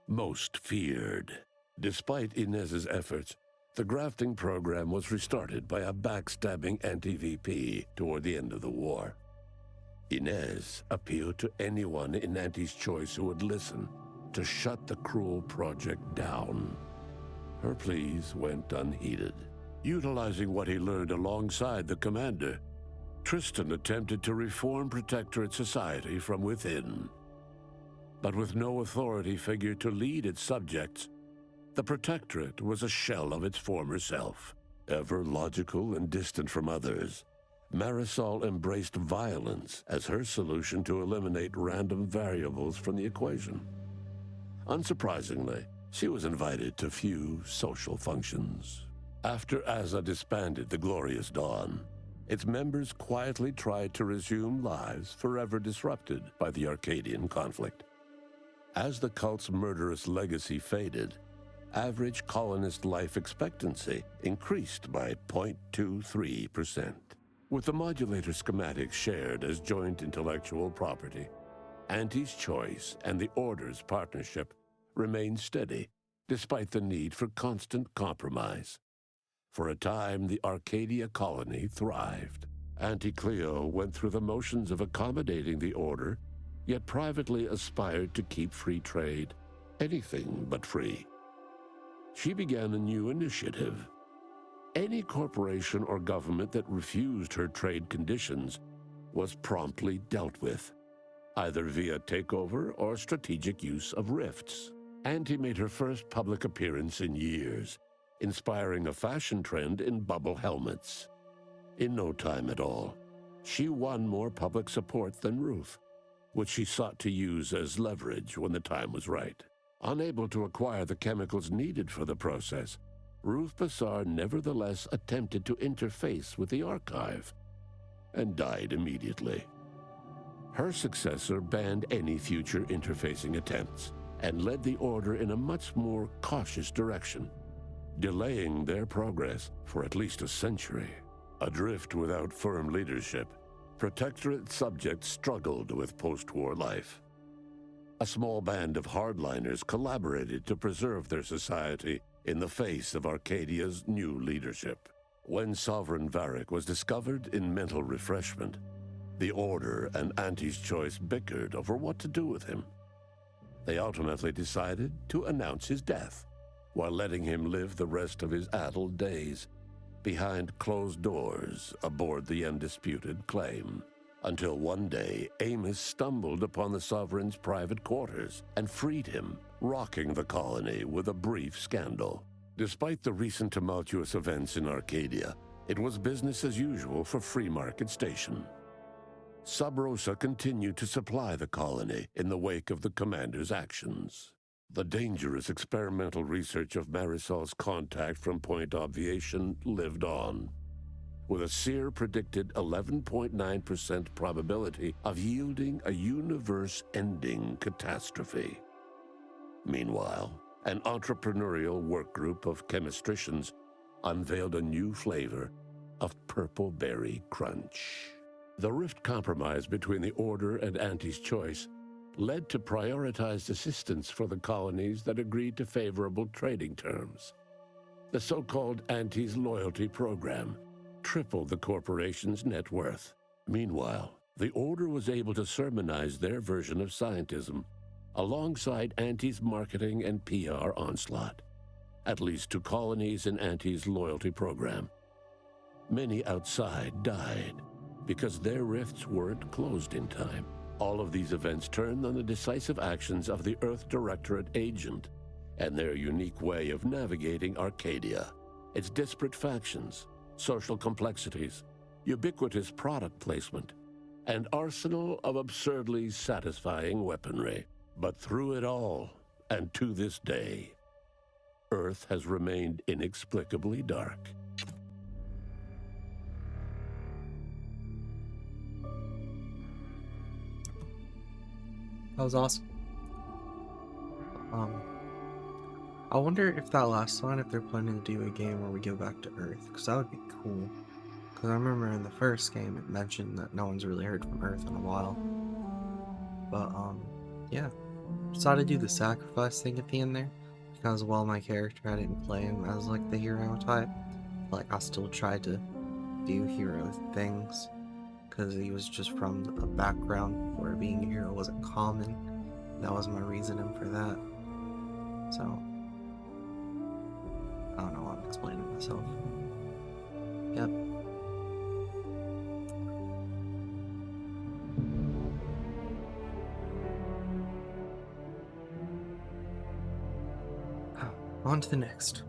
most feared. Despite Inez's efforts, the grafting program was restarted by a backstabbing anti-VP toward the end of the war. Inez appealed to anyone in Auntie's Choice who would listen to shut the cruel project down. Her pleas went unheeded. Utilizing what he learned alongside the commander, Tristan attempted to reform Protectorate society from within. But with no authority figure to lead its subjects, the Protectorate was a shell of its former self. Ever logical and distant from others, Marisol embraced violence as her solution to eliminate random variables from the equation. Unsurprisingly, she was invited to few social functions. After Azza disbanded the Glorious Dawn, its members quietly tried to resume lives forever disrupted by the Arcadian conflict. As the cult's murderous legacy faded, average colonist life expectancy increased by 0.23%. With the modulator schematics shared as joint intellectual property, Auntie's Choice and the Order's partnership remained steady, despite the need for constant compromise. For a time, the Arcadia colony thrived. Auntie Cleo went through the motions of accommodating the Order, yet privately aspired to keep free trade anything but free. she began a new initiative. Any corporation or government that refused her trade conditions was promptly dealt with, either via takeover or strategic use of rifts. Auntie made her first public appearance in years, inspiring a fashion trend in bubble helmets. In no time at all, she won more public support than Ruth, which she sought to use as leverage when the time was right. Unable to acquire the chemicals needed for the process, Ruth Bassar nevertheless attempted to interface with the archive and died immediately. Her successor banned any future interfacing attempts and led the Order in a much more cautious direction, delaying their progress for at least a century. Adrift without firm leadership, Protectorate subjects struggled with post-war life. A small band of hardliners collaborated to preserve their society in the face of Arcadia's new leadership. When Sovereign Varric was discovered in mental refreshment, the Order and Auntie's Choice bickered over what to do with him. They ultimately decided to announce his death, while letting him live the rest of his addled days behind closed doors aboard the Undisputed Claim, until one day Amos stumbled upon the Sovereign's private quarters and freed him, rocking the colony with a brief scandal. Despite the recent tumultuous events in Arcadia, it was business as usual for Free Market Station. Sub Rosa continued to supply the colony in the wake of the Commander's actions. The dangerous experimental research of Marisol's contact from Point Obviation lived on, with a Seer predicted 11.9% probability of yielding a universe-ending catastrophe. Meanwhile, an entrepreneurial work group of chemistricians unveiled a new flavor of Purple Berry Crunch. The rift compromise between the Order and Auntie's Choice led to prioritized assistance for the colonies that agreed to favorable trading terms. The so-called Auntie's Loyalty Program tripled the corporation's net worth. Meanwhile, the Order was able to sermonize their version of scientism alongside Auntie's marketing and PR onslaught, at least to colonies in Auntie's Loyalty Program. Many outside died because their rifts weren't closed in time. All of these events turned on the decisive actions of the Earth Directorate agent and their unique way of navigating Arcadia, its disparate factions, social complexities, ubiquitous product placement, and arsenal of absurdly satisfying weaponry. But through it all, and to this day, Earth has remained inexplicably dark. That was awesome. I wonder if that last line, if they're planning to do a game where we go back to Earth, because that would be cool. Because I remember in the first game it mentioned that no one's really heard from Earth in a while. But, yeah. Decided to do the sacrifice thing at the end there, because while my character, I didn't play him as, like, the hero type. Like, I still tried to do hero things, because he was just from a background where being a hero wasn't common. That was my reasoning for that. So, I don't know why I'm explaining myself. Yep. On to the next.